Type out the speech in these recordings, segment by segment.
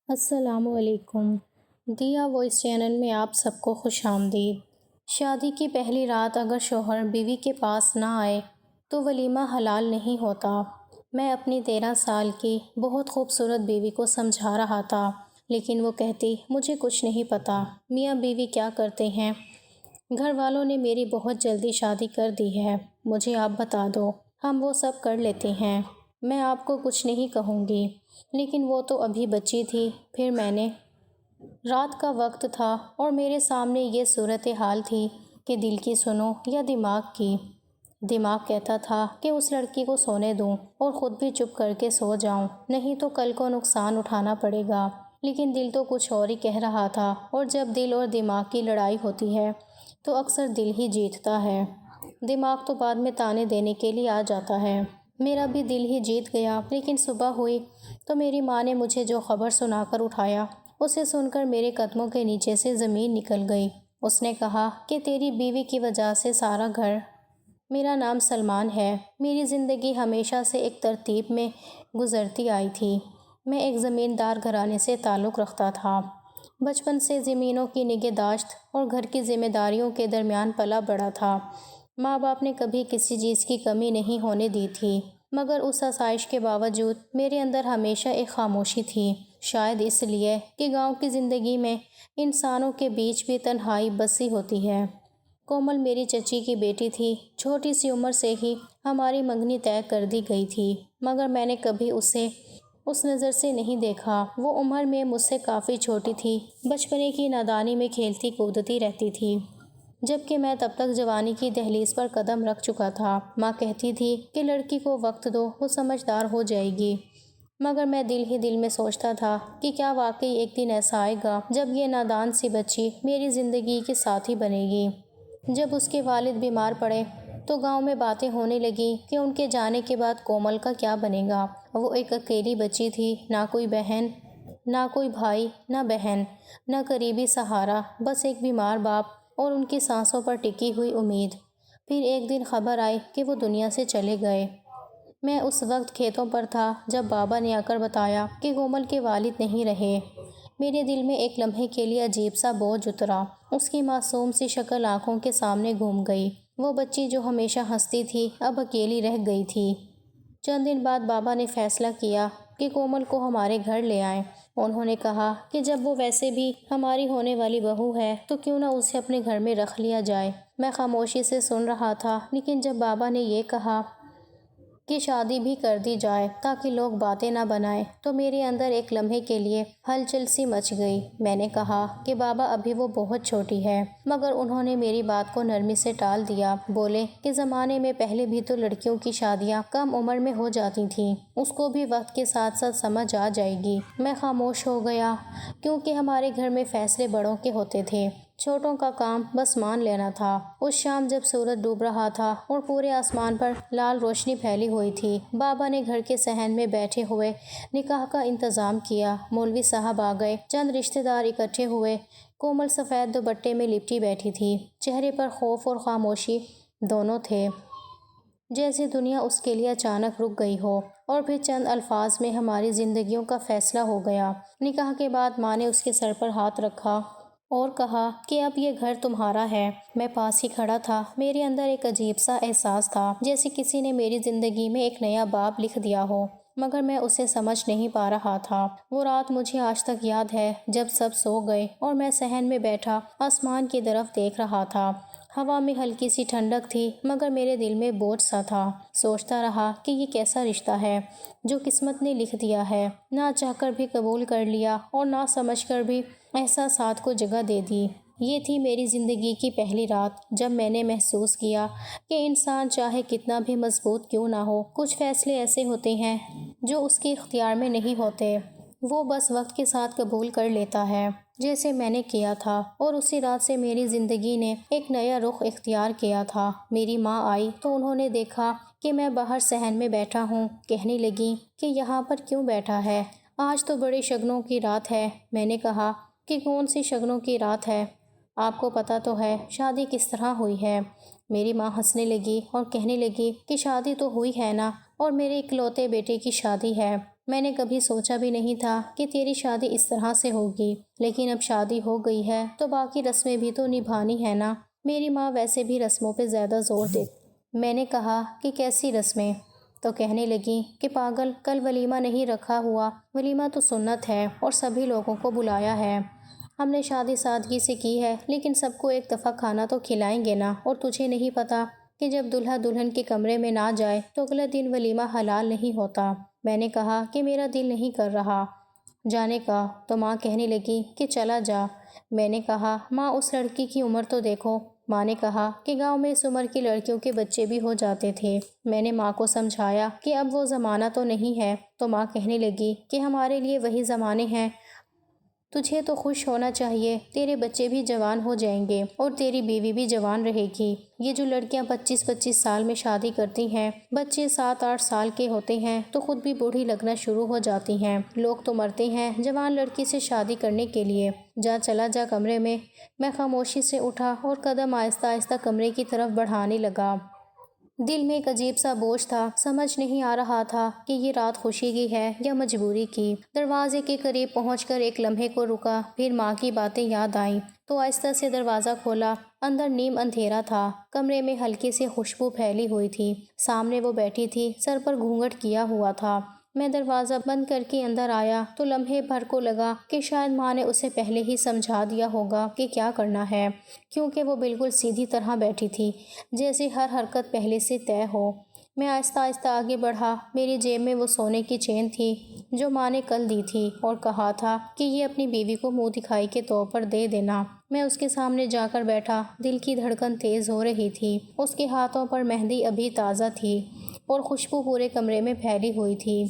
السلام علیکم۔ دیا وائس چینل میں آپ سب کو خوش آمدید۔ شادی کی پہلی رات اگر شوہر بیوی کے پاس نہ آئے تو ولیمہ حلال نہیں ہوتا۔ میں اپنی 13 سال کی بہت خوبصورت بیوی کو سمجھا رہا تھا، لیکن وہ کہتی مجھے کچھ نہیں پتہ میاں بیوی کیا کرتے ہیں۔ گھر والوں نے میری بہت جلدی شادی کر دی ہے، مجھے آپ بتا دو، ہم وہ سب کر لیتے ہیں، میں آپ کو کچھ نہیں کہوں گی۔ لیکن وہ تو ابھی بچی تھی۔ پھر میں نے رات کا وقت تھا اور میرے سامنے یہ صورتحال تھی کہ دل کی سنو یا دماغ کی۔ دماغ کہتا تھا کہ اس لڑکی کو سونے دوں اور خود بھی چپ کر کے سو جاؤں، نہیں تو کل کو نقصان اٹھانا پڑے گا۔ لیکن دل تو کچھ اور ہی کہہ رہا تھا، اور جب دل اور دماغ کی لڑائی ہوتی ہے تو اکثر دل ہی جیتتا ہے، دماغ تو بعد میں طعنے دینے کے لیے آ جاتا ہے۔ میرا بھی دل ہی جیت گیا۔ لیکن صبح ہوئی تو میری ماں نے مجھے جو خبر سنا کر اٹھایا، اسے سن کر میرے قدموں کے نیچے سے زمین نکل گئی۔ اس نے کہا کہ تیری بیوی کی وجہ سے سارا گھر۔ میرا نام سلمان ہے۔ میری زندگی ہمیشہ سے ایک ترتیب میں گزرتی آئی تھی۔ میں ایک زمیندار گھرانے سے تعلق رکھتا تھا۔ بچپن سے زمینوں کی نگہداشت اور گھر کی ذمہ داریوں کے درمیان پلا بڑھا تھا۔ ماں باپ نے کبھی کسی چیز کی کمی نہیں ہونے دی تھی، مگر اس آسائش کے باوجود میرے اندر ہمیشہ ایک خاموشی تھی، شاید اس لیے کہ گاؤں کی زندگی میں انسانوں کے بیچ بھی تنہائی بسی ہوتی ہے۔ کومل میری چچی کی بیٹی تھی۔ چھوٹی سی عمر سے ہی ہماری منگنی طے کر دی گئی تھی، مگر میں نے کبھی اسے اس نظر سے نہیں دیکھا۔ وہ عمر میں مجھ سے کافی چھوٹی تھی، بچپنے کی نادانی میں کھیلتی کودتی رہتی تھی، جبکہ میں تب تک جوانی کی دہلیز پر قدم رکھ چکا تھا۔ ماں کہتی تھی کہ لڑکی کو وقت دو، وہ سمجھدار ہو جائے گی، مگر میں دل ہی دل میں سوچتا تھا کہ کیا واقعی ایک دن ایسا آئے گا جب یہ نادان سی بچی میری زندگی کی ساتھی بنے گی۔ جب اس کے والد بیمار پڑے تو گاؤں میں باتیں ہونے لگیں کہ ان کے جانے کے بعد کومل کا کیا بنے گا۔ وہ ایک اکیلی بچی تھی، نہ کوئی بہن، نہ کوئی بھائی، نہ بہن، نہ قریبی سہارا، بس ایک بیمار باپ اور ان کی سانسوں پر ٹکی ہوئی امید۔ پھر ایک دن خبر آئی کہ وہ دنیا سے چلے گئے۔ میں اس وقت کھیتوں پر تھا جب بابا نے آ کر بتایا کہ کومل کے والد نہیں رہے۔ میرے دل میں ایک لمحے کے لیے عجیب سا بوجھ اترا۔ اس کی معصوم سی شکل آنکھوں کے سامنے گھوم گئی۔ وہ بچی جو ہمیشہ ہنستی تھی اب اکیلی رہ گئی تھی۔ چند دن بعد بابا نے فیصلہ کیا کہ کومل کو ہمارے گھر لے آئیں۔ انہوں نے کہا کہ جب وہ ویسے بھی ہماری ہونے والی بہو ہے تو کیوں نہ اسے اپنے گھر میں رکھ لیا جائے۔ میں خاموشی سے سن رہا تھا، لیکن جب بابا نے یہ کہا کہ شادی بھی کر دی جائے تاکہ لوگ باتیں نہ بنائیں، تو میرے اندر ایک لمحے کے لیے ہلچل سی مچ گئی۔ میں نے کہا کہ بابا ابھی وہ بہت چھوٹی ہے، مگر انہوں نے میری بات کو نرمی سے ٹال دیا۔ بولے کہ زمانے میں پہلے بھی تو لڑکیوں کی شادیاں کم عمر میں ہو جاتی تھیں، اس کو بھی وقت کے ساتھ ساتھ سمجھ آ جائے گی۔ میں خاموش ہو گیا، کیونکہ ہمارے گھر میں فیصلے بڑوں کے ہوتے تھے، چھوٹوں کا کام بس مان لینا تھا۔ اس شام جب سورج ڈوب رہا تھا اور پورے آسمان پر لال روشنی پھیلی ہوئی تھی، بابا نے گھر کے صحن میں بیٹھے ہوئے نکاح کا انتظام کیا۔ مولوی صاحب آ گئے، چند رشتہ دار اکٹھے ہوئے۔ کومل سفید دوپٹے میں لپٹی بیٹھی تھی، چہرے پر خوف اور خاموشی دونوں تھے، جیسے دنیا اس کے لیے اچانک رک گئی ہو۔ اور پھر چند الفاظ میں ہماری زندگیوں کا فیصلہ ہو گیا۔ نکاح کے بعد ماں نے اس کے سر پر ہاتھ رکھا اور کہا کہ اب یہ گھر تمہارا ہے۔ میں پاس ہی کھڑا تھا۔ میرے اندر ایک عجیب سا احساس تھا، جیسے کسی نے میری زندگی میں ایک نیا باب لکھ دیا ہو، مگر میں اسے سمجھ نہیں پا رہا تھا۔ وہ رات مجھے آج تک یاد ہے جب سب سو گئے اور میں صحن میں بیٹھا آسمان کی طرف دیکھ رہا تھا۔ ہوا میں ہلکی سی ٹھنڈک تھی، مگر میرے دل میں بوجھ سا تھا۔ سوچتا رہا کہ یہ کیسا رشتہ ہے جو قسمت نے لکھ دیا ہے، نہ چاہ کر بھی قبول کر لیا اور نہ سمجھ کر بھی احساسات کو جگہ دے دی۔ یہ تھی میری زندگی کی پہلی رات جب میں نے محسوس کیا کہ انسان چاہے کتنا بھی مضبوط کیوں نہ ہو، کچھ فیصلے ایسے ہوتے ہیں جو اس کے اختیار میں نہیں ہوتے، وہ بس وقت کے ساتھ قبول کر لیتا ہے، جیسے میں نے کیا تھا۔ اور اسی رات سے میری زندگی نے ایک نیا رخ اختیار کیا تھا۔ میری ماں آئی تو انہوں نے دیکھا کہ میں باہر صحن میں بیٹھا ہوں۔ کہنے لگیں کہ یہاں پر کیوں بیٹھا ہے، آج تو بڑے شگنوں کی رات ہے۔ میں نے کہا کہ کون سی شگنوں کی رات ہے، آپ کو پتہ تو ہے شادی کس طرح ہوئی ہے۔ میری ماں ہنسنے لگی اور کہنے لگی کہ شادی تو ہوئی ہے نا، اور میرے اکلوتے بیٹے کی شادی ہے۔ میں نے کبھی سوچا بھی نہیں تھا کہ تیری شادی اس طرح سے ہوگی، لیکن اب شادی ہو گئی ہے تو باقی رسمیں بھی تو نبھانی ہے نا۔ میری ماں ویسے بھی رسموں پہ زیادہ زور دیتی۔ میں نے کہا کہ کیسی رسمیں؟ تو کہنے لگی کہ پاگل، کل ولیمہ نہیں رکھا ہوا، ولیمہ تو سنت ہے اور سبھی لوگوں کو بلایا ہے۔ ہم نے شادی سادگی سے کی ہے، لیکن سب کو ایک دفعہ کھانا تو کھلائیں گے نا۔ اور تجھے نہیں پتا کہ جب دلہا دلہن کے کمرے میں نہ جائے تو اگلا دن ولیمہ حلال نہیں ہوتا۔ میں نے کہا کہ میرا دل نہیں کر رہا جانے کا، تو ماں کہنے لگی کہ چلا جا۔ میں نے کہا ماں اس لڑکی کی عمر تو دیکھو۔ ماں نے کہا کہ گاؤں میں اس عمر کی لڑکیوں کے بچے بھی ہو جاتے تھے۔ میں نے ماں کو سمجھایا کہ اب وہ زمانہ تو نہیں ہے، تو ماں کہنے لگی کہ ہمارے لیے وہی زمانے ہیں۔ تجھے تو خوش ہونا چاہیے، تیرے بچے بھی جوان ہو جائیں گے اور تیری بیوی بھی جوان رہے گی۔ یہ جو لڑکیاں 25-25 سال میں شادی کرتی ہیں، بچے 7-8 سال کے ہوتے ہیں تو خود بھی بوڑھی لگنا شروع ہو جاتی ہیں۔ لوگ تو مرتے ہیں جوان لڑکی سے شادی کرنے کے لیے۔ جا، چلا جا کمرے میں۔ میں خاموشی سے اٹھا اور قدم آہستہ آہستہ کمرے کی طرف بڑھانے لگا۔ دل میں ایک عجیب سا بوجھ تھا، سمجھ نہیں آ رہا تھا کہ یہ رات خوشی کی ہے یا مجبوری کی۔ دروازے کے قریب پہنچ کر ایک لمحے کو رکا، پھر ماں کی باتیں یاد آئیں تو آہستہ سے دروازہ کھولا۔ اندر نیم اندھیرا تھا، کمرے میں ہلکی سی خوشبو پھیلی ہوئی تھی۔ سامنے وہ بیٹھی تھی، سر پر گھونگھٹ کیا ہوا تھا۔ میں دروازہ بند کر کے اندر آیا تو لمحے بھر کو لگا کہ شاید ماں نے اسے پہلے ہی سمجھا دیا ہوگا کہ کیا کرنا ہے، کیونکہ وہ بالکل سیدھی طرح بیٹھی تھی، جیسے ہر حرکت پہلے سے طے ہو۔ میں آہستہ آہستہ آگے بڑھا۔ میری جیب میں وہ سونے کی چین تھی جو ماں نے کل دی تھی اور کہا تھا کہ یہ اپنی بیوی کو منہ دکھائی کے طور پر دے دینا۔ میں اس کے سامنے جا کر بیٹھا، دل کی دھڑکن تیز ہو رہی تھی۔ اس کے ہاتھوں پر مہندی ابھی تازہ تھی اور خوشبو پورے کمرے میں پھیلی ہوئی تھی۔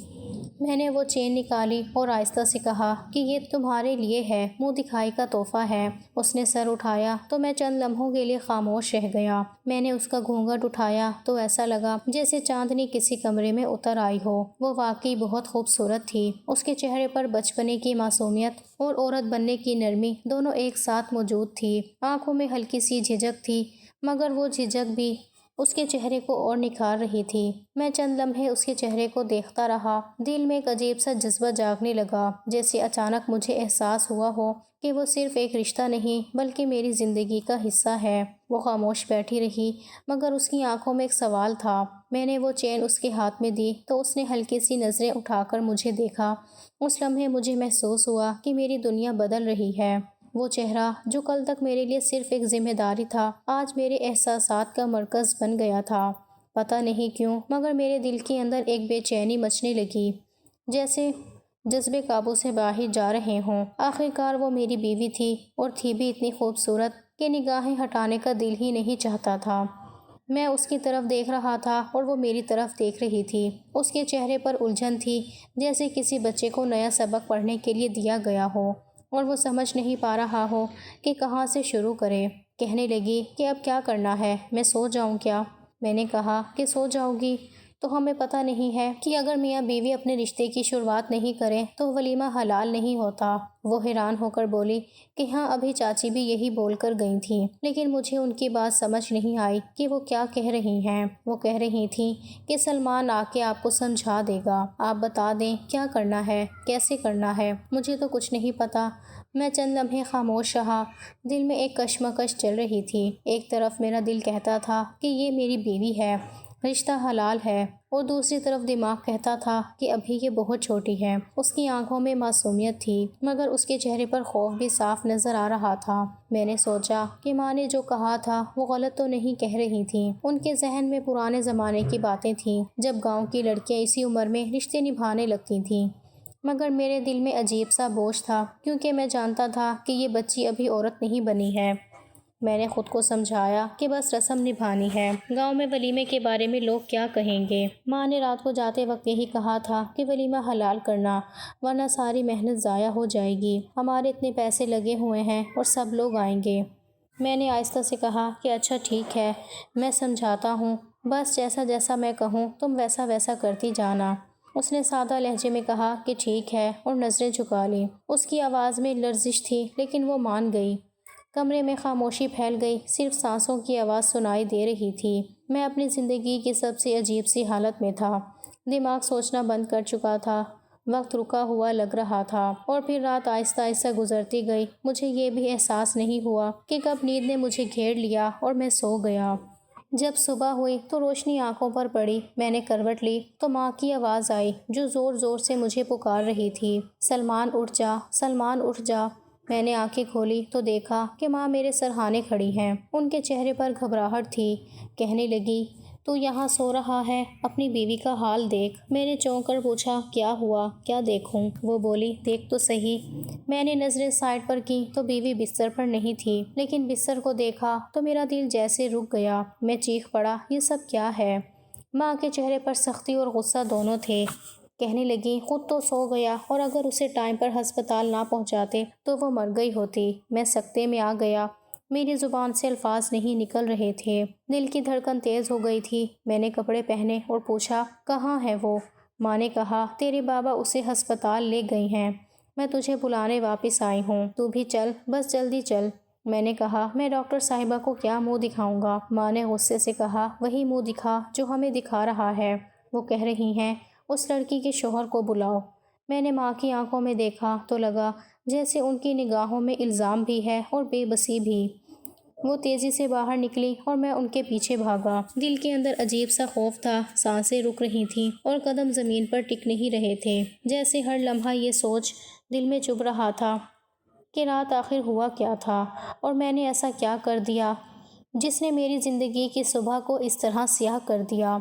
میں نے وہ چین نکالی اور آہستہ سے کہا کہ یہ تمہارے لیے ہے، منہ دکھائی کا تحفہ ہے۔ اس نے سر اٹھایا تو میں چند لمحوں کے لیے خاموش رہ گیا۔ میں نے اس کا گھونگھٹ اٹھایا تو ایسا لگا جیسے چاندنی کسی کمرے میں اتر آئی ہو۔ وہ واقعی بہت خوبصورت تھی۔ اس کے چہرے پر بچپنے کی معصومیت اور عورت بننے کی نرمی دونوں ایک ساتھ موجود تھی۔ آنکھوں میں ہلکی سی جھجک تھی، مگر وہ جھجک بھی اس کے چہرے کو اور نکھار رہی تھی۔ میں چند لمحے اس کے چہرے کو دیکھتا رہا۔ دل میں ایک عجیب سا جذبہ جاگنے لگا، جیسے اچانک مجھے احساس ہوا ہو کہ وہ صرف ایک رشتہ نہیں بلکہ میری زندگی کا حصہ ہے۔ وہ خاموش بیٹھی رہی، مگر اس کی آنکھوں میں ایک سوال تھا۔ میں نے وہ چین اس کے ہاتھ میں دی تو اس نے ہلکی سی نظریں اٹھا کر مجھے دیکھا۔ اس لمحے مجھے محسوس ہوا کہ میری دنیا بدل رہی ہے۔ وہ چہرہ جو کل تک میرے لیے صرف ایک ذمہ داری تھا، آج میرے احساسات کا مرکز بن گیا تھا۔ پتہ نہیں کیوں، مگر میرے دل کے اندر ایک بے چینی مچنے لگی، جیسے جذبے قابو سے باہر جا رہے ہوں۔ آخرکار وہ میری بیوی تھی اور تھی بھی اتنی خوبصورت کہ نگاہیں ہٹانے کا دل ہی نہیں چاہتا تھا۔ میں اس کی طرف دیکھ رہا تھا اور وہ میری طرف دیکھ رہی تھی۔ اس کے چہرے پر الجھن تھی، جیسے کسی بچے کو نیا سبق پڑھنے کے لیے دیا گیا ہو اور وہ سمجھ نہیں پا رہا ہو کہ کہاں سے شروع کرے۔ کہنے لگی کہ اب کیا کرنا ہے، میں سو جاؤں کیا؟ میں نے کہا کہ سو جاؤ گی تو ہمیں پتہ نہیں ہے کہ اگر میاں بیوی اپنے رشتے کی شروعات نہیں کریں تو ولیمہ حلال نہیں ہوتا۔ وہ حیران ہو کر بولی کہ ہاں، ابھی چاچی بھی یہی بول کر گئی تھیں، لیکن مجھے ان کی بات سمجھ نہیں آئی کہ وہ کیا کہہ رہی ہیں۔ وہ کہہ رہی تھیں کہ سلمان آ کے آپ کو سمجھا دے گا، آپ بتا دیں کیا کرنا ہے، کیسے کرنا ہے۔ مجھے تو کچھ نہیں پتا۔ میں چند لمحے خاموش رہا۔ دل میں ایک کشمکش چل رہی تھی۔ ایک طرف میرا دل کہتا تھا کہ یہ میری بیوی ہے، رشتہ حلال ہے، اور دوسری طرف دماغ کہتا تھا کہ ابھی یہ بہت چھوٹی ہے۔ اس کی آنکھوں میں معصومیت تھی، مگر اس کے چہرے پر خوف بھی صاف نظر آ رہا تھا۔ میں نے سوچا کہ ماں نے جو کہا تھا وہ غلط تو نہیں کہہ رہی تھیں۔ ان کے ذہن میں پرانے زمانے کی باتیں تھیں، جب گاؤں کی لڑکیاں اسی عمر میں رشتے نبھانے لگتی تھیں۔ مگر میرے دل میں عجیب سا بوجھ تھا، کیونکہ میں جانتا تھا کہ یہ بچی ابھی عورت نہیں بنی ہے۔ میں نے خود کو سمجھایا کہ بس رسم نبھانی ہے، گاؤں میں ولیمے کے بارے میں لوگ کیا کہیں گے۔ ماں نے رات کو جاتے وقت یہی کہا تھا کہ ولیمہ حلال کرنا، ورنہ ساری محنت ضائع ہو جائے گی، ہمارے اتنے پیسے لگے ہوئے ہیں اور سب لوگ آئیں گے۔ میں نے آہستہ سے کہا کہ اچھا ٹھیک ہے، میں سمجھاتا ہوں، بس جیسا جیسا میں کہوں تم ویسا ویسا کرتی جانا۔ اس نے سادہ لہجے میں کہا کہ ٹھیک ہے اور نظریں جھکا لیں۔ اس کی آواز میں لرزش تھی، لیکن وہ مان گئی۔ کمرے میں خاموشی پھیل گئی، صرف سانسوں کی آواز سنائی دے رہی تھی۔ میں اپنی زندگی کی سب سے عجیب سی حالت میں تھا۔ دماغ سوچنا بند کر چکا تھا وقت رکا ہوا لگ رہا تھا اور پھر رات آہستہ آہستہ گزرتی گئی۔ مجھے یہ بھی احساس نہیں ہوا کہ کب نیند نے مجھے گھیر لیا اور میں سو گیا۔ جب صبح ہوئی تو روشنی آنکھوں پر پڑی۔ میں نے کروٹ لی تو ماں کی آواز آئی جو زور زور سے مجھے پکار رہی تھی، سلمان اٹھ جا، سلمان اٹھ جا۔ میں نے آنکھیں کھولی تو دیکھا کہ ماں میرے سرہانے کھڑی ہیں۔ ان کے چہرے پر گھبراہٹ تھی۔ کہنے لگی، تو یہاں سو رہا ہے؟ اپنی بیوی کا حال دیکھ۔ میں نے چونک کر پوچھا، کیا ہوا؟ کیا دیکھوں؟ وہ بولی، دیکھ تو صحیح۔ میں نے نظریں سائڈ پر کی تو بیوی بستر پر نہیں تھی، لیکن بستر کو دیکھا تو میرا دل جیسے رک گیا۔ میں چیخ پڑا، یہ سب کیا ہے؟ ماں کے چہرے پر سختی اور غصہ دونوں تھے۔ کہنے لگی، خود تو سو گیا اور اگر اسے ٹائم پر ہسپتال نہ پہنچاتے تو وہ مر گئی ہوتی۔ میں سکتے میں آ گیا۔ میری زبان سے الفاظ نہیں نکل رہے تھے۔ دل کی دھڑکن تیز ہو گئی تھی۔ میں نے کپڑے پہنے اور پوچھا، کہاں ہے وہ؟ ماں نے کہا، تیرے بابا اسے ہسپتال لے گئے ہیں، میں تجھے بلانے واپس آئی ہوں، تو بھی چل، بس جلدی چل۔ میں نے کہا، میں ڈاکٹر صاحبہ کو کیا منہ دکھاؤں گا؟ ماں نے غصے سے کہا، وہی منہ دکھا جو ہمیں دکھا رہا ہے۔ وہ کہہ رہی ہیں، اس لڑکی کے شوہر کو بلاؤ۔ میں نے ماں کی آنکھوں میں دیکھا تو لگا جیسے ان کی نگاہوں میں الزام بھی ہے اور بے بسی بھی۔ وہ تیزی سے باہر نکلی اور میں ان کے پیچھے بھاگا۔ دل کے اندر عجیب سا خوف تھا، سانسیں رک رہی تھیں اور قدم زمین پر ٹک نہیں رہے تھے، جیسے ہر لمحہ یہ سوچ دل میں چبھ رہا تھا کہ رات آخر ہوا کیا تھا اور میں نے ایسا کیا کر دیا جس نے میری زندگی کی صبح کو اس طرح سیاہ کر دیا۔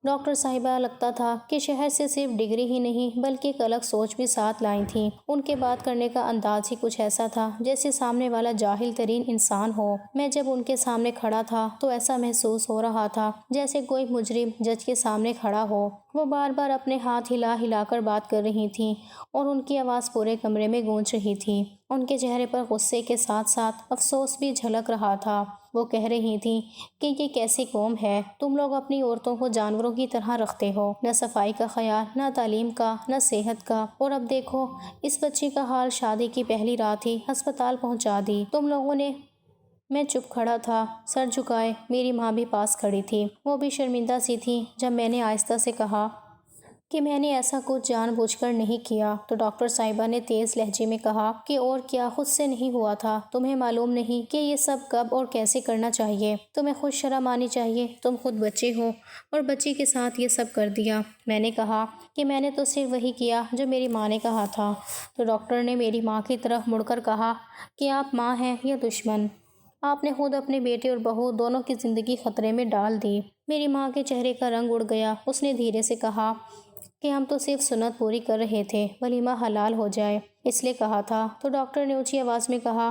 ڈاکٹر صاحبہ لگتا تھا کہ شہر سے صرف ڈگری ہی نہیں بلکہ ایک الگ سوچ بھی ساتھ لائی تھیں۔ ان کے بات کرنے کا انداز ہی کچھ ایسا تھا جیسے سامنے والا جاہل ترین انسان ہو۔ میں جب ان کے سامنے کھڑا تھا تو ایسا محسوس ہو رہا تھا جیسے کوئی مجرم جج کے سامنے کھڑا ہو۔ وہ بار بار اپنے ہاتھ ہلا ہلا کر بات کر رہی تھیں اور ان کی آواز پورے کمرے میں گونج رہی تھی۔ ان کے چہرے پر غصے کے ساتھ ساتھ افسوس بھی جھلک رہا تھا۔ وہ کہہ رہی تھیں کہ یہ کیسی قوم ہے، تم لوگ اپنی عورتوں کو جانوروں کی طرح رکھتے ہو، نہ صفائی کا خیال، نہ تعلیم کا، نہ صحت کا، اور اب دیکھو اس بچی کا حال، شادی کی پہلی رات ہی ہسپتال پہنچا دی تم لوگوں نے۔ میں چپ کھڑا تھا، سر جھکائے۔ میری ماں بھی پاس کھڑی تھی، وہ بھی شرمندہ سی تھی۔ جب میں نے آہستہ سے کہا کہ میں نے ایسا کچھ جان بوجھ کر نہیں کیا تو ڈاکٹر صاحبہ نے تیز لہجے میں کہا کہ اور کیا، خود سے نہیں ہوا تھا؟ تمہیں معلوم نہیں کہ یہ سب کب اور کیسے کرنا چاہیے؟ تمہیں خود شرم آنی چاہیے، تم خود بچے ہو اور بچی کے ساتھ یہ سب کر دیا۔ میں نے کہا کہ میں نے تو صرف وہی کیا جو میری ماں نے کہا تھا۔ تو ڈاکٹر نے میری ماں کی طرف مڑ کر کہا کہ آپ ماں ہیں یا دشمن؟ آپ نے خود اپنے بیٹے اور بہو دونوں کی زندگی خطرے میں ڈال دی۔ میری ماں کے چہرے کا رنگ اڑ گیا۔ اس نے دھیرے سے کہا کہ ہم تو صرف سنت پوری کر رہے تھے، ولیمہ حلال ہو جائے اس لیے کہا تھا۔ تو ڈاکٹر نے اونچی آواز میں کہا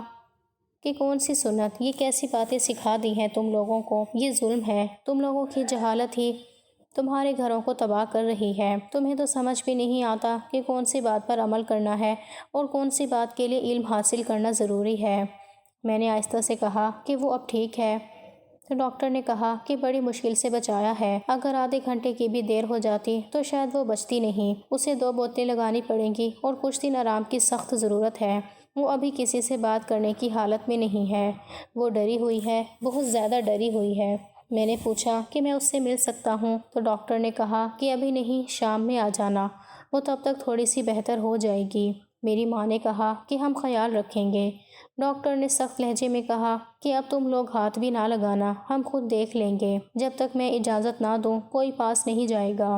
کہ کون سی سنت؟ یہ کیسی باتیں سکھا دی ہیں تم لوگوں کو؟ یہ ظلم ہے۔ تم لوگوں کی جہالت ہی تمہارے گھروں کو تباہ کر رہی ہے۔ تمہیں تو سمجھ بھی نہیں آتا کہ کون سی بات پر عمل کرنا ہے اور کون سی بات کے لیے علم حاصل کرنا ضروری ہے۔ میں نے آہستہ سے کہا کہ وہ اب ٹھیک ہے؟ تو ڈاکٹر نے کہا کہ بڑی مشکل سے بچایا ہے، اگر آدھے گھنٹے کی بھی دیر ہو جاتی تو شاید وہ بچتی نہیں۔ اسے 2 بوتلیں لگانی پڑیں گی اور کچھ دن آرام کی سخت ضرورت ہے۔ وہ ابھی کسی سے بات کرنے کی حالت میں نہیں ہے، وہ ڈری ہوئی ہے، بہت زیادہ ڈری ہوئی ہے۔ میں نے پوچھا کہ میں اس سے مل سکتا ہوں؟ تو ڈاکٹر نے کہا کہ ابھی نہیں، شام میں آ جانا، وہ تب تک تھوڑی سی بہتر ہو جائے گی۔ میری ماں نے کہا کہ ہم خیال رکھیں گے۔ ڈاکٹر نے سخت لہجے میں کہا کہ اب تم لوگ ہاتھ بھی نہ لگانا، ہم خود دیکھ لیں گے، جب تک میں اجازت نہ دوں کوئی پاس نہیں جائے گا۔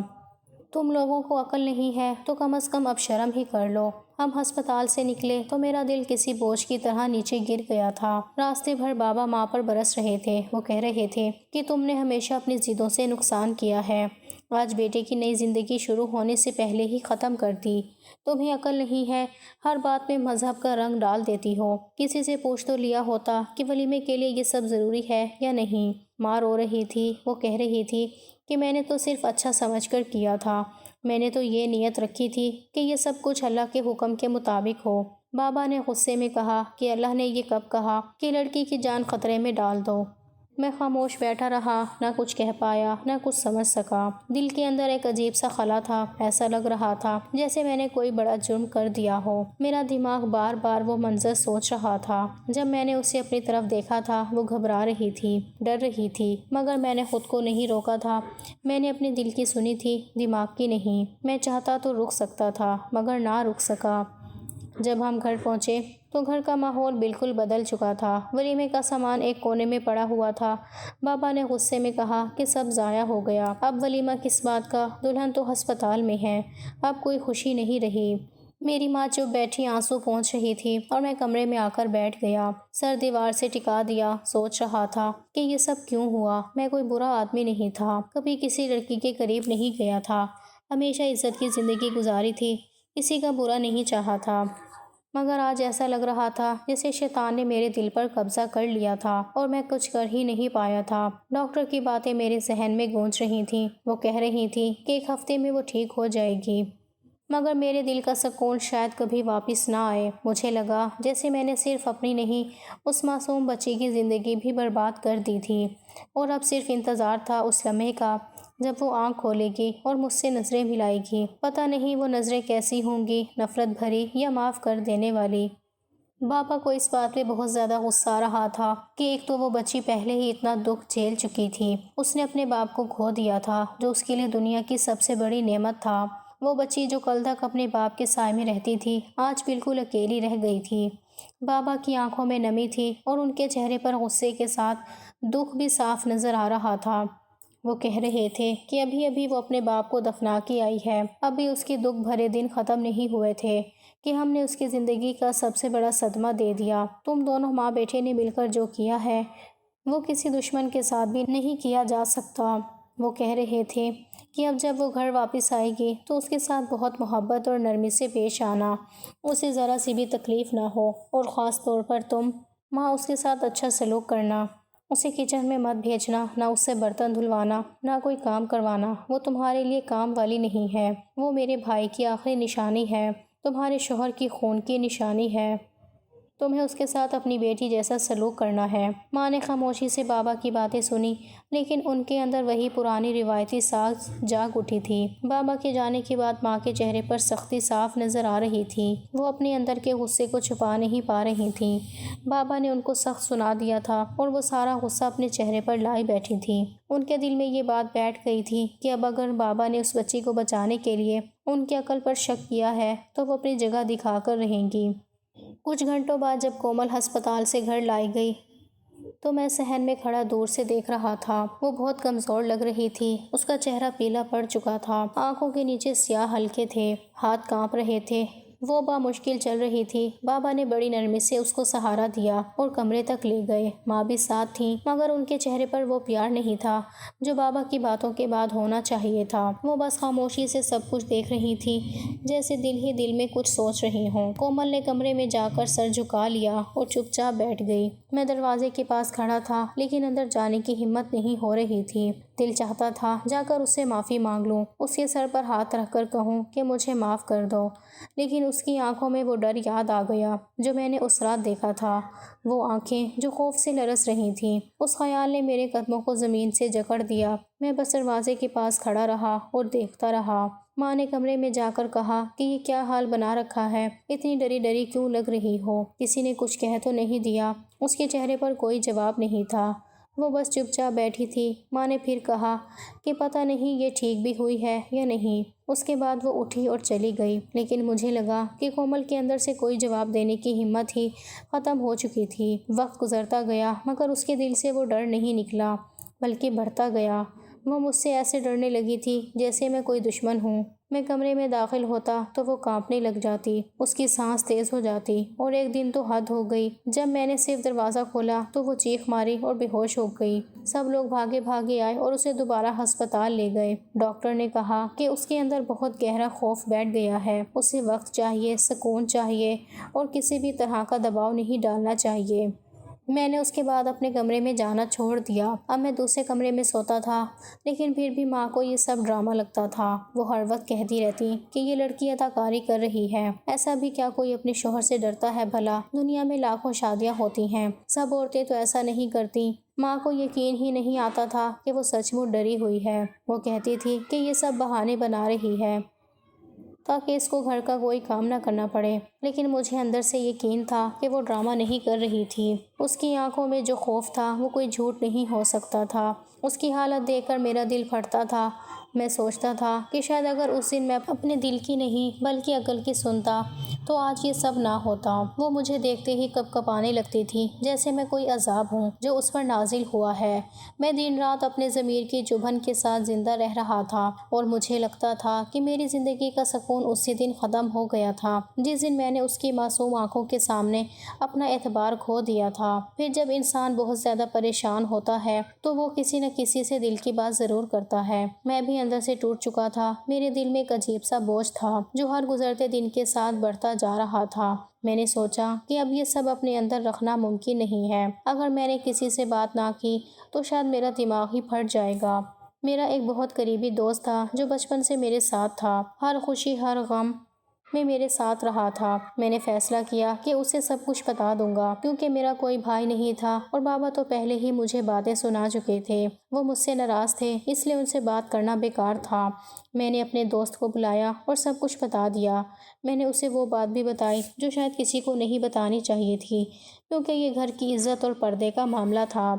تم لوگوں کو عقل نہیں ہے تو کم از کم اب شرم ہی کر لو۔ ہم ہسپتال سے نکلے تو میرا دل کسی بوجھ کی طرح نیچے گر گیا تھا۔ راستے بھر بابا ماں پر برس رہے تھے۔ وہ کہہ رہے تھے کہ تم نے ہمیشہ اپنی ضدوں سے نقصان کیا ہے، آج بیٹے کی نئی زندگی شروع ہونے سے پہلے ہی ختم کر دی۔ تمہیں عقل نہیں ہے، ہر بات میں مذہب کا رنگ ڈال دیتی ہو۔ کسی سے پوچھ تو لیا ہوتا کہ ولیمے کے لیے یہ سب ضروری ہے یا نہیں۔ ماں رو رہی تھی۔ وہ کہہ رہی تھی کہ میں نے تو صرف اچھا سمجھ کر کیا تھا، میں نے تو یہ نیت رکھی تھی کہ یہ سب کچھ اللہ کے حکم کے مطابق ہو۔ بابا نے غصے میں کہا کہ اللہ نے یہ کب کہا کہ لڑکی کی جان خطرے میں ڈال دو؟ میں خاموش بیٹھا رہا، نہ کچھ کہہ پایا، نہ کچھ سمجھ سکا۔ دل کے اندر ایک عجیب سا خلا تھا، ایسا لگ رہا تھا جیسے میں نے کوئی بڑا جرم کر دیا ہو۔ میرا دماغ بار بار وہ منظر سوچ رہا تھا۔ جب میں نے اسے اپنی طرف دیکھا تھا، وہ گھبرا رہی تھی، ڈر رہی تھی، مگر میں نے خود کو نہیں روکا تھا۔ میں نے اپنے دل کی سنی تھی، دماغ کی نہیں۔ میں چاہتا تو رک سکتا تھا، مگر نہ رک سکا۔ جب ہم گھر پہنچے تو گھر کا ماحول بالکل بدل چکا تھا۔ ولیمے کا سامان ایک کونے میں پڑا ہوا تھا۔ بابا نے غصے میں کہا کہ سب ضائع ہو گیا، اب ولیمہ کس بات کا، دلہن تو ہسپتال میں ہے، اب کوئی خوشی نہیں رہی۔ میری ماں چپ بیٹھی آنسو پونچھ رہی تھی اور میں کمرے میں آ کر بیٹھ گیا، سر دیوار سے ٹکا دیا۔ سوچ رہا تھا کہ یہ سب کیوں ہوا۔ میں کوئی برا آدمی نہیں تھا، کبھی کسی لڑکی کے قریب نہیں گیا تھا، ہمیشہ عزت کی زندگی گزاری تھی، کسی کا برا نہیں چاہا تھا، مگر آج ایسا لگ رہا تھا جیسے شیطان نے میرے دل پر قبضہ کر لیا تھا اور میں کچھ کر ہی نہیں پایا تھا۔ ڈاکٹر کی باتیں میرے ذہن میں گونج رہی تھیں، وہ کہہ رہی تھی کہ 1 ہفتے میں وہ ٹھیک ہو جائے گی، مگر میرے دل کا سکون شاید کبھی واپس نہ آئے۔ مجھے لگا جیسے میں نے صرف اپنی نہیں، اس معصوم بچی کی زندگی بھی برباد کر دی تھی، اور اب صرف انتظار تھا اس لمحے کا جب وہ آنکھ کھولے گی اور مجھ سے نظریں ملائے گی۔ پتہ نہیں وہ نظریں کیسی ہوں گی، نفرت بھری یا معاف کر دینے والی۔ بابا کو اس بات پہ بہت زیادہ غصہ آ رہا تھا کہ ایک تو وہ بچی پہلے ہی اتنا دکھ جھیل چکی تھی، اس نے اپنے باپ کو کھو دیا تھا جو اس کے لیے دنیا کی سب سے بڑی نعمت تھا۔ وہ بچی جو کل تک اپنے باپ کے سائے میں رہتی تھی، آج بالکل اکیلی رہ گئی تھی۔ بابا کی آنکھوں میں نمی تھی اور ان کے چہرے پر غصے کے ساتھ دکھ بھی صاف نظر آ رہا تھا۔ وہ کہہ رہے تھے کہ ابھی ابھی وہ اپنے باپ کو دفنا کے آئی ہے، ابھی اس کے دکھ بھرے دن ختم نہیں ہوئے تھے کہ ہم نے اس کی زندگی کا سب سے بڑا صدمہ دے دیا۔ تم دونوں ماں بیٹے نے مل کر جو کیا ہے وہ کسی دشمن کے ساتھ بھی نہیں کیا جا سکتا۔ وہ کہہ رہے تھے کہ اب جب وہ گھر واپس آئے گی تو اس کے ساتھ بہت محبت اور نرمی سے پیش آنا، اسے ذرا سی بھی تکلیف نہ ہو، اور خاص طور پر تم ماں اس کے ساتھ اچھا سلوک کرنا، اسے کچن میں مت بھیجنا، نہ اس سے برتن دھلوانا، نہ کوئی کام کروانا۔ وہ تمہارے لیے کام والی نہیں ہے، وہ میرے بھائی کی آخری نشانی ہے، تمہارے شوہر کی خون کی نشانی ہے، تمہیں اس کے ساتھ اپنی بیٹی جیسا سلوک کرنا ہے۔ ماں نے خاموشی سے بابا کی باتیں سنی، لیکن ان کے اندر وہی پرانی روایتی ساز جاگ اٹھی تھی۔ بابا کے جانے کے بعد ماں کے چہرے پر سختی صاف نظر آ رہی تھی، وہ اپنے اندر کے غصے کو چھپا نہیں پا رہی تھیں۔ بابا نے ان کو سخت سنا دیا تھا اور وہ سارا غصہ اپنے چہرے پر لائے بیٹھی تھیں۔ ان کے دل میں یہ بات بیٹھ گئی تھی کہ اب اگر بابا نے اس بچی کو بچانے کے لیے ان کی عقل پر شک کیا ہے تو وہ اپنی جگہ دکھا کر رہیں گی۔ کچھ گھنٹوں بعد جب کومل ہسپتال سے گھر لائی گئی تو میں صحن میں کھڑا دور سے دیکھ رہا تھا۔ وہ بہت کمزور لگ رہی تھی، اس کا چہرہ پیلا پڑ چکا تھا، آنکھوں کے نیچے سیاہ حلقے تھے، ہاتھ کانپ رہے تھے، وہ بامشکل چل رہی تھی۔ بابا نے بڑی نرمی سے اس کو سہارا دیا اور کمرے تک لے گئے۔ ماں بھی ساتھ تھی، مگر ان کے چہرے پر وہ پیار نہیں تھا جو بابا کی باتوں کے بعد ہونا چاہیے تھا۔ وہ بس خاموشی سے سب کچھ دیکھ رہی تھی، جیسے دل ہی دل میں کچھ سوچ رہی ہوں۔ کومل نے کمرے میں جا کر سر جھکا لیا اور چپ چاپ بیٹھ گئی۔ میں دروازے کے پاس کھڑا تھا، لیکن اندر جانے کی ہمت نہیں ہو رہی تھی۔ دل چاہتا تھا جا کر اس سے معافی مانگ لوں، اس کے سر پر ہاتھ رکھ کر کہوں کہ مجھے معاف کر دو، لیکن اس کی آنکھوں میں وہ ڈر یاد آ گیا جو میں نے اس رات دیکھا تھا، وہ آنکھیں جو خوف سے لرز رہی تھیں۔ اس خیال نے میرے قدموں کو زمین سے جکڑ دیا۔ میں بس دروازے کے پاس کھڑا رہا اور دیکھتا رہا۔ ماں نے کمرے میں جا کر کہا کہ یہ کیا حال بنا رکھا ہے، اتنی ڈری ڈری کیوں لگ رہی ہو؟ کسی نے کچھ کہہ تو نہیں دیا؟ اس کے چہرے پر کوئی جواب نہیں تھا، وہ بس چپ چاپ بیٹھی تھی۔ ماں نے پھر کہا کہ پتہ نہیں یہ ٹھیک بھی ہوئی ہے یا نہیں۔ اس کے بعد وہ اٹھی اور چلی گئی، لیکن مجھے لگا کہ کومل کے اندر سے کوئی جواب دینے کی ہمت ہی ختم ہو چکی تھی۔ وقت گزرتا گیا، مگر اس کے دل سے وہ ڈر نہیں نکلا، بلکہ بڑھتا گیا۔ وہ مجھ سے ایسے ڈرنے لگی تھی جیسے میں کوئی دشمن ہوں۔ میں کمرے میں داخل ہوتا تو وہ کانپنے لگ جاتی، اس کی سانس تیز ہو جاتی، اور ایک دن تو حد ہو گئی، جب میں نے صرف دروازہ کھولا تو وہ چیخ ماری اور بے ہوش ہو گئی۔ سب لوگ بھاگے بھاگے آئے اور اسے دوبارہ ہسپتال لے گئے۔ ڈاکٹر نے کہا کہ اس کے اندر بہت گہرا خوف بیٹھ گیا ہے، اسے وقت چاہیے، سکون چاہیے، اور کسی بھی طرح کا دباؤ نہیں ڈالنا چاہیے۔ میں نے اس کے بعد اپنے کمرے میں جانا چھوڑ دیا۔ اب میں دوسرے کمرے میں سوتا تھا، لیکن پھر بھی ماں کو یہ سب ڈرامہ لگتا تھا۔ وہ ہر وقت کہتی رہتی کہ یہ لڑکی اداکاری کر رہی ہے، ایسا بھی کیا کوئی اپنے شوہر سے ڈرتا ہے بھلا؟ دنیا میں لاکھوں شادیاں ہوتی ہیں، سب عورتیں تو ایسا نہیں کرتی، ماں کو یقین ہی نہیں آتا تھا کہ وہ سچ مچ ڈری ہوئی ہے۔ وہ کہتی تھی کہ یہ سب بہانے بنا رہی ہے تاکہ اس کو گھر کا کوئی کام نہ کرنا پڑے، لیکن مجھے اندر سے یقین تھا کہ وہ ڈرامہ نہیں کر رہی تھی۔ اس کی آنکھوں میں جو خوف تھا وہ کوئی جھوٹ نہیں ہو سکتا تھا۔ اس کی حالت دیکھ کر میرا دل پھٹتا تھا۔ میں سوچتا تھا کہ شاید اگر اس دن میں اپنے دل کی نہیں بلکہ عقل کی سنتا تو آج یہ سب نہ ہوتا۔ وہ مجھے دیکھتے ہی کپ کپانے لگتی تھی، جیسے میں کوئی عذاب ہوں جو اس پر نازل ہوا ہے۔ میں دن رات اپنے ضمیر کی چبھن کے ساتھ زندہ رہ رہا تھا اور مجھے لگتا تھا کہ میری زندگی کا سکون اسی دن ختم ہو گیا تھا جس دن میں نے اس کی معصوم آنکھوں کے سامنے اپنا اعتبار کھو دیا تھا۔ پھر جب انسان بہت زیادہ پریشان ہوتا ہے تو وہ کسی نہ کسی سے دل کی بات ضرور کرتا ہے۔ میں بھی اندر سے ٹوٹ چکا تھا۔ میرے دل میں ایک عجیب سا بوجھ تھا جو ہر گزرتے دن کے ساتھ بڑھتا جا رہا تھا۔ میں نے سوچا کہ اب یہ سب اپنے اندر رکھنا ممکن نہیں ہے۔ اگر میں نے کسی سے بات نہ کی تو شاید میرا دماغ ہی پھٹ جائے گا۔ میرا ایک بہت قریبی دوست تھا جو بچپن سے میرے ساتھ تھا، ہر خوشی ہر غم میں میرے ساتھ رہا تھا۔ میں نے فیصلہ کیا کہ اسے سب کچھ بتا دوں گا، کیونکہ میرا کوئی بھائی نہیں تھا اور بابا تو پہلے ہی مجھے باتیں سنا چکے تھے۔ وہ مجھ سے ناراض تھے، اس لیے ان سے بات کرنا بیکار تھا۔ میں نے اپنے دوست کو بلایا اور سب کچھ بتا دیا۔ میں نے اسے وہ بات بھی بتائی جو شاید کسی کو نہیں بتانی چاہیے تھی، کیونکہ یہ گھر کی عزت اور پردے کا معاملہ تھا۔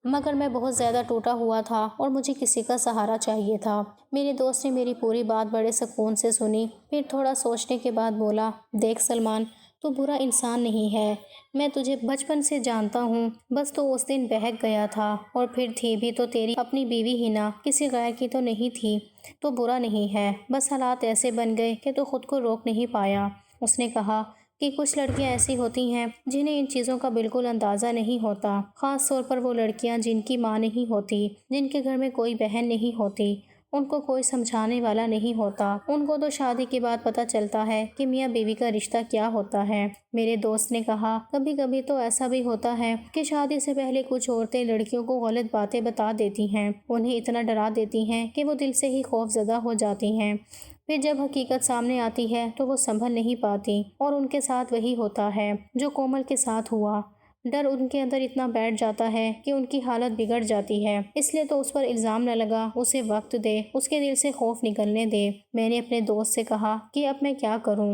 مگر میں بہت زیادہ ٹوٹا ہوا تھا اور مجھے کسی کا سہارا چاہیے تھا۔ میرے دوست نے میری پوری بات بڑے سکون سے سنی، پھر تھوڑا سوچنے کے بعد بولا، دیکھ سلمان، تو برا انسان نہیں ہے، میں تجھے بچپن سے جانتا ہوں، بس تو اس دن بہک گیا تھا، اور پھر تھی بھی تو تیری اپنی بیوی ہی نا، کسی غیر کی تو نہیں تھی، تو برا نہیں ہے، بس حالات ایسے بن گئے کہ تو خود کو روک نہیں پایا۔ اس نے کہا کہ کچھ لڑکیاں ایسی ہوتی ہیں جنہیں ان چیزوں کا بالکل اندازہ نہیں ہوتا، خاص طور پر وہ لڑکیاں جن کی ماں نہیں ہوتی، جن کے گھر میں کوئی بہن نہیں ہوتی، ان کو کوئی سمجھانے والا نہیں ہوتا، ان کو تو شادی کے بعد پتہ چلتا ہے کہ میاں بیوی کا رشتہ کیا ہوتا ہے۔ میرے دوست نے کہا، کبھی کبھی تو ایسا بھی ہوتا ہے کہ شادی سے پہلے کچھ عورتیں لڑکیوں کو غلط باتیں بتا دیتی ہیں، انہیں اتنا ڈرا دیتی ہیں کہ وہ دل سے ہی خوف زدہ ہو جاتی ہیں، پھر جب حقیقت سامنے آتی ہے تو وہ سنبھل نہیں پاتی، اور ان کے ساتھ وہی ہوتا ہے جو کومل کے ساتھ ہوا۔ ڈر ان کے اندر اتنا بیٹھ جاتا ہے کہ ان کی حالت بگڑ جاتی ہے، اس لیے تو اس پر الزام نہ لگا، اسے وقت دے، اس کے دل سے خوف نکلنے دے۔ میں نے اپنے دوست سے کہا کہ اب میں کیا کروں؟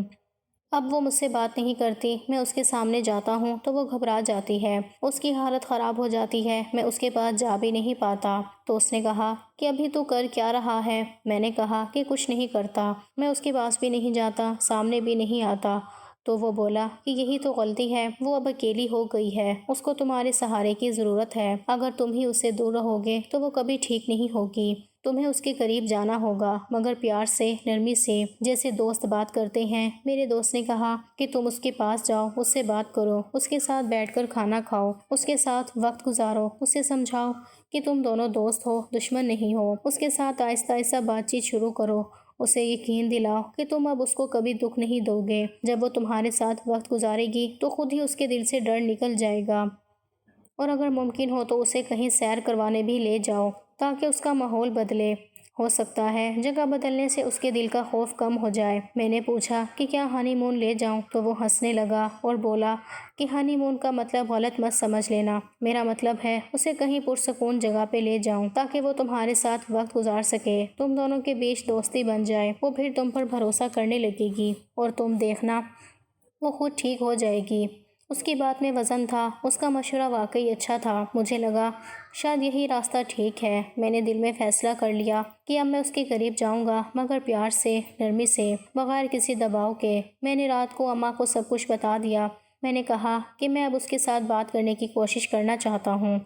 اب وہ مجھ سے بات نہیں کرتی، میں اس کے سامنے جاتا ہوں تو وہ گھبرا جاتی ہے، اس کی حالت خراب ہو جاتی ہے، میں اس کے پاس جا بھی نہیں پاتا۔ تو اس نے کہا کہ ابھی تو کر کیا رہا ہے؟ میں نے کہا کہ کچھ نہیں کرتا، میں اس کے پاس بھی نہیں جاتا، سامنے بھی نہیں آتا۔ تو وہ بولا کہ یہی تو غلطی ہے، وہ اب اکیلی ہو گئی ہے، اس کو تمہارے سہارے کی ضرورت ہے، اگر تم ہی اس سے دور رہو گے تو وہ کبھی ٹھیک نہیں ہوگی، تمہیں اس کے قریب جانا ہوگا، مگر پیار سے، نرمی سے، جیسے دوست بات کرتے ہیں۔ میرے دوست نے کہا کہ تم اس کے پاس جاؤ، اس سے بات کرو، اس کے ساتھ بیٹھ کر کھانا کھاؤ، اس کے ساتھ وقت گزارو، اسے سمجھاؤ کہ تم دونوں دوست ہو، دشمن نہیں ہو، اس کے ساتھ آہستہ آہستہ بات چیت شروع کرو، اسے یقین دلاؤ کہ تم اب اس کو کبھی دکھ نہیں دو گے، جب وہ تمہارے ساتھ وقت گزارے گی تو خود ہی اس کے دل سے ڈر نکل جائے گا، اور اگر ممکن ہو تو اسے کہیں سیر کروانے بھی لے جاؤ تاکہ اس کا ماحول بدلے، ہو سکتا ہے جگہ بدلنے سے اس کے دل کا خوف کم ہو جائے۔ میں نے پوچھا کہ کیا ہانی مون لے جاؤں؟ تو وہ ہنسنے لگا اور بولا کہ ہانی مون کا مطلب غلط مت سمجھ لینا، میرا مطلب ہے اسے کہیں پرسکون جگہ پہ لے جاؤں تاکہ وہ تمہارے ساتھ وقت گزار سکے، تم دونوں کے بیچ دوستی بن جائے، وہ پھر تم پر بھروسہ کرنے لگے گی، اور تم دیکھنا وہ خود ٹھیک ہو جائے گی۔ اس کی بات میں وزن تھا، اس کا مشورہ واقعی اچھا تھا، مجھے لگا شاید یہی راستہ ٹھیک ہے۔ میں نے دل میں فیصلہ کر لیا کہ اب میں اس کے قریب جاؤں گا، مگر پیار سے، نرمی سے، بغیر کسی دباؤ کے۔ میں نے رات کو اماں کو سب کچھ بتا دیا۔ میں نے کہا کہ میں اب اس کے ساتھ بات کرنے کی کوشش کرنا چاہتا ہوں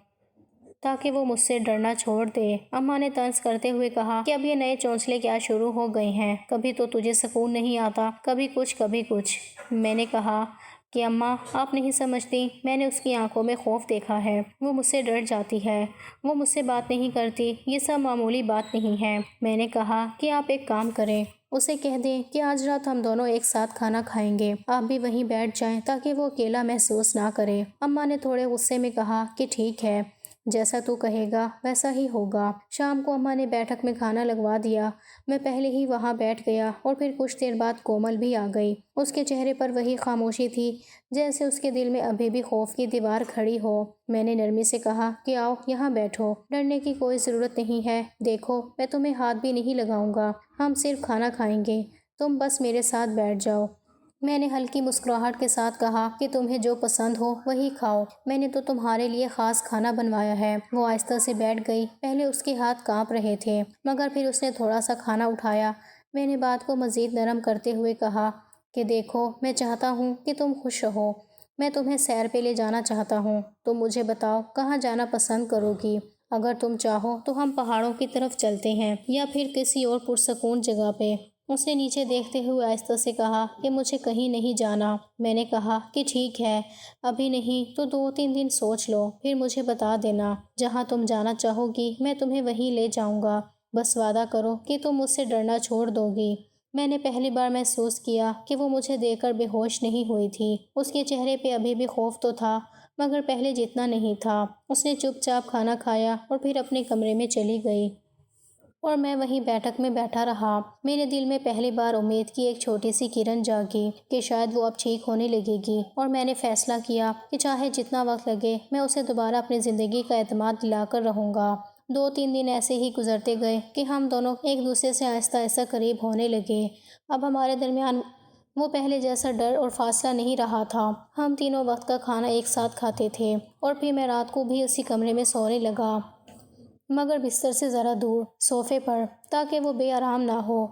تاکہ وہ مجھ سے ڈرنا چھوڑ دے۔ اماں نے طنز کرتے ہوئے کہا کہ اب یہ نئے چونچلے کیا شروع ہو گئے ہیں، کبھی تو تجھے سکون نہیں آتا، کبھی کچھ کبھی کچھ۔ میں نے کہا کہ اماں آپ نہیں سمجھتی، میں نے اس کی آنکھوں میں خوف دیکھا ہے، وہ مجھ سے ڈر جاتی ہے، وہ مجھ سے بات نہیں کرتی، یہ سب معمولی بات نہیں ہے۔ میں نے کہا کہ آپ ایک کام کریں، اسے کہہ دیں کہ آج رات ہم دونوں ایک ساتھ کھانا کھائیں گے، آپ بھی وہیں بیٹھ جائیں تاکہ وہ اکیلا محسوس نہ کرے۔ اماں نے تھوڑے غصے میں کہا کہ ٹھیک ہے، جیسا تو کہے گا ویسا ہی ہوگا۔ شام کو اماں نے بیٹھک میں کھانا لگوا دیا۔ میں پہلے ہی وہاں بیٹھ گیا اور پھر کچھ دیر بعد کومل بھی آ گئی۔ اس کے چہرے پر وہی خاموشی تھی جیسے اس کے دل میں ابھی بھی خوف کی دیوار کھڑی ہو۔ میں نے نرمی سے کہا کہ آؤ یہاں بیٹھو، ڈرنے کی کوئی ضرورت نہیں ہے۔ دیکھو میں تمہیں ہاتھ بھی نہیں لگاؤں گا، ہم صرف کھانا کھائیں گے، تم بس میرے ساتھ بیٹھ جاؤ۔ میں نے ہلکی مسکراہٹ کے ساتھ کہا کہ تمہیں جو پسند ہو وہی کھاؤ، میں نے تو تمہارے لیے خاص کھانا بنوایا ہے۔ وہ آہستہ سے بیٹھ گئی۔ پہلے اس کے ہاتھ کانپ رہے تھے مگر پھر اس نے تھوڑا سا کھانا اٹھایا۔ میں نے بات کو مزید نرم کرتے ہوئے کہا کہ دیکھو میں چاہتا ہوں کہ تم خوش رہو، میں تمہیں سیر پہ لے جانا چاہتا ہوں، تم مجھے بتاؤ کہاں جانا پسند کرو گی؟ اگر تم چاہو تو ہم پہاڑوں کی طرف چلتے ہیں یا پھر کسی اور پرسکون جگہ پہ۔ اس نے نیچے دیکھتے ہوئے آہستہ سے کہا کہ مجھے کہیں نہیں جانا۔ میں نے کہا کہ ٹھیک ہے، ابھی نہیں تو 2-3 دن سوچ لو، پھر مجھے بتا دینا، جہاں تم جانا چاہو گی میں تمہیں وہیں لے جاؤں گا، بس وعدہ کرو کہ تم مجھ سے ڈرنا چھوڑ دو گی۔ میں نے پہلی بار محسوس کیا کہ وہ مجھے دیکھ کر بے ہوش نہیں ہوئی تھی۔ اس کے چہرے پہ ابھی بھی خوف تو تھا مگر پہلے جتنا نہیں تھا۔ اس نے چپ چاپ کھانا کھایا اور پھر اپنے کمرے میں چلی گئی اور میں وہیں بیٹھک میں بیٹھا رہا۔ میرے دل میں پہلی بار امید کی ایک چھوٹی سی کرن جاگی کہ شاید وہ اب ٹھیک ہونے لگے گی، اور میں نے فیصلہ کیا کہ چاہے جتنا وقت لگے میں اسے دوبارہ اپنی زندگی کا اعتماد دلا کر رہوں گا۔ 2-3 دن ایسے ہی گزرتے گئے کہ ہم دونوں ایک دوسرے سے آہستہ آہستہ قریب ہونے لگے۔ اب ہمارے درمیان وہ پہلے جیسا ڈر اور فاصلہ نہیں رہا تھا۔ ہم تینوں وقت کا کھانا ایک ساتھ کھاتے تھے اور پھر میں رات کو بھی اسی کمرے میں سونے لگا، مگر بستر سے ذرا دور صوفے پر، تاکہ وہ بے آرام نہ ہو۔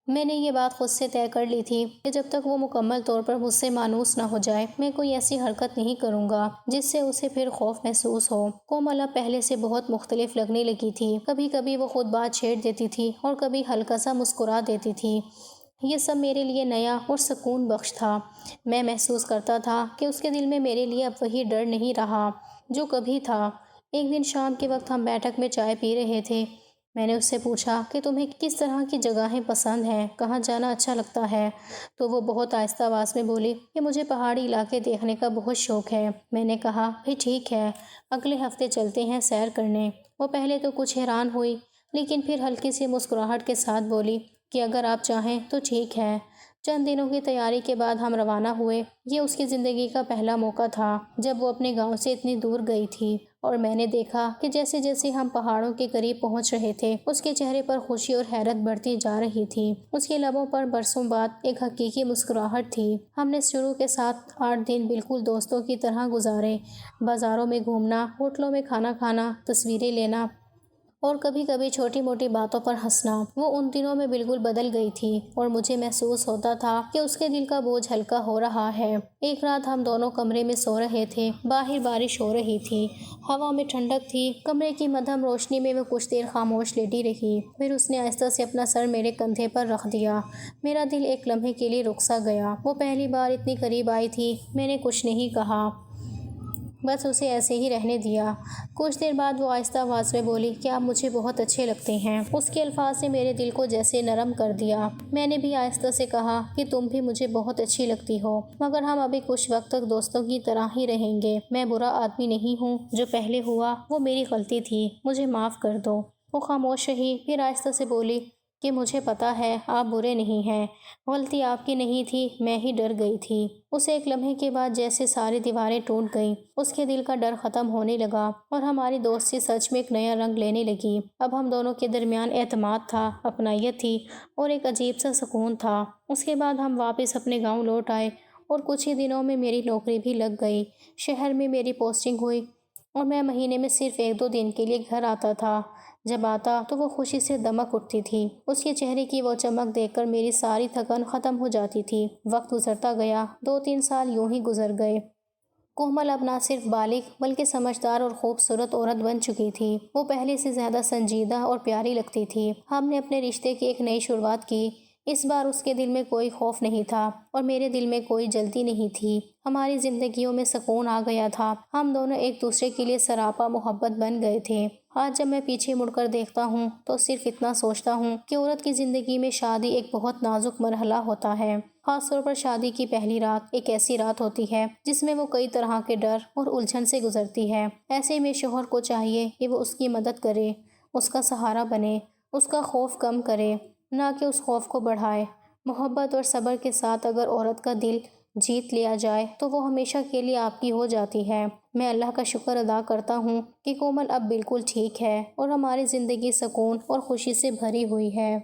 میں نے یہ بات خود سے طے کر لی تھی کہ جب تک وہ مکمل طور پر مجھ سے مانوس نہ ہو جائے میں کوئی ایسی حرکت نہیں کروں گا جس سے اسے پھر خوف محسوس ہو۔ کومل اب پہلے سے بہت مختلف لگنے لگی تھی۔ کبھی کبھی وہ خود بات چھیڑ دیتی تھی اور کبھی ہلکا سا مسکرا دیتی تھی۔ یہ سب میرے لیے نیا اور سکون بخش تھا۔ میں محسوس کرتا تھا کہ اس کے دل میں میرے لیے اب وہی ڈر نہیں رہا جو کبھی تھا۔ ایک دن شام کے وقت ہم بیٹھک میں چائے پی رہے تھے۔ میں نے اس سے پوچھا کہ تمہیں کس طرح کی جگہیں پسند ہیں، کہاں جانا اچھا لگتا ہے؟ تو وہ بہت آہستہ آواز میں بولی کہ مجھے پہاڑی علاقے دیکھنے کا بہت شوق ہے۔ میں نے کہا پھر ٹھیک ہے، اگلے ہفتے چلتے ہیں سیر کرنے۔ وہ پہلے تو کچھ حیران ہوئی لیکن پھر ہلکی سی مسکراہٹ کے ساتھ بولی کہ اگر آپ چاہیں تو ٹھیک ہے۔ چند دنوں کی تیاری کے بعد ہم روانہ ہوئے۔ یہ اس کی زندگی کا پہلا موقع تھا جب وہ اپنے گاؤں سے اتنی دور گئی تھی، اور میں نے دیکھا کہ جیسے جیسے ہم پہاڑوں کے قریب پہنچ رہے تھے اس کے چہرے پر خوشی اور حیرت بڑھتی جا رہی تھی۔ اس کے لبوں پر برسوں بعد ایک حقیقی مسکراہٹ تھی۔ ہم نے شروع کے 7-8 دن بالکل دوستوں کی طرح گزارے، بازاروں میں گھومنا، ہوٹلوں میں کھانا کھانا، تصویریں لینا اور کبھی کبھی چھوٹی موٹی باتوں پر ہنسنا۔ وہ ان دنوں میں بالکل بدل گئی تھی اور مجھے محسوس ہوتا تھا کہ اس کے دل کا بوجھ ہلکا ہو رہا ہے۔ ایک رات ہم دونوں کمرے میں سو رہے تھے، باہر بارش ہو رہی تھی، ہوا میں ٹھنڈک تھی۔ کمرے کی مدھم روشنی میں وہ کچھ دیر خاموش لیٹی رہی، پھر اس نے آہستہ سے اپنا سر میرے کندھے پر رکھ دیا۔ میرا دل ایک لمحے کے لیے رک سا گیا۔ وہ پہلی بار اتنی قریب آئی تھی۔ میں نے کچھ نہیں کہا، بس اسے ایسے ہی رہنے دیا۔ کچھ دیر بعد وہ آہستہ آواز میں بولی کہ آپ مجھے بہت اچھے لگتے ہیں۔ اس کے الفاظ نے میرے دل کو جیسے نرم کر دیا۔ میں نے بھی آہستہ سے کہا کہ تم بھی مجھے بہت اچھی لگتی ہو، مگر ہم ابھی کچھ وقت تک دوستوں کی طرح ہی رہیں گے۔ میں برا آدمی نہیں ہوں، جو پہلے ہوا وہ میری غلطی تھی، مجھے معاف کر دو۔ وہ خاموش رہی، پھر آہستہ سے بولی کہ مجھے پتا ہے آپ برے نہیں ہیں، غلطی آپ کی نہیں تھی، میں ہی ڈر گئی تھی۔ اسے ایک لمحے کے بعد جیسے ساری دیواریں ٹوٹ گئیں، اس کے دل کا ڈر ختم ہونے لگا اور ہماری دوستی سچ میں ایک نیا رنگ لینے لگی۔ اب ہم دونوں کے درمیان اعتماد تھا، اپنائیت تھی اور ایک عجیب سا سکون تھا۔ اس کے بعد ہم واپس اپنے گاؤں لوٹ آئے اور کچھ ہی دنوں میں میری نوکری بھی لگ گئی۔ شہر میں میری پوسٹنگ ہوئی اور میں مہینے میں صرف 1-2 دن کے لیے گھر آتا تھا۔ جب آتا تو وہ خوشی سے دمک اٹھتی تھی۔ اس کے چہرے کی وہ چمک دیکھ کر میری ساری تھکن ختم ہو جاتی تھی۔ وقت گزرتا گیا، 2-3 سال یوں ہی گزر گئے۔ کومل اب نہ صرف بالغ بلکہ سمجھدار اور خوبصورت عورت بن چکی تھی۔ وہ پہلے سے زیادہ سنجیدہ اور پیاری لگتی تھی۔ ہم نے اپنے رشتے کی ایک نئی شروعات کی۔ اس بار اس کے دل میں کوئی خوف نہیں تھا اور میرے دل میں کوئی جلدی نہیں تھی۔ ہماری زندگیوں میں سکون آ گیا تھا۔ ہم دونوں ایک دوسرے کے لیے سراپا محبت بن گئے تھے۔ آج جب میں پیچھے مڑ کر دیکھتا ہوں تو صرف اتنا سوچتا ہوں کہ عورت کی زندگی میں شادی ایک بہت نازک مرحلہ ہوتا ہے۔ خاص طور پر شادی کی پہلی رات ایک ایسی رات ہوتی ہے جس میں وہ کئی طرح کے ڈر اور الجھن سے گزرتی ہے۔ ایسے میں شوہر کو چاہیے کہ وہ اس کی مدد کرے، اس کا سہارا بنے، اس کا خوف کم کرے، نہ کہ اس خوف کو بڑھائے۔ محبت اور صبر کے ساتھ اگر عورت کا دل جیت لیا جائے تو وہ ہمیشہ کے لیے آپ کی ہو جاتی ہے۔ میں اللہ کا شکر ادا کرتا ہوں کہ کومل اب بالکل ٹھیک ہے اور ہماری زندگی سکون اور خوشی سے بھری ہوئی ہے۔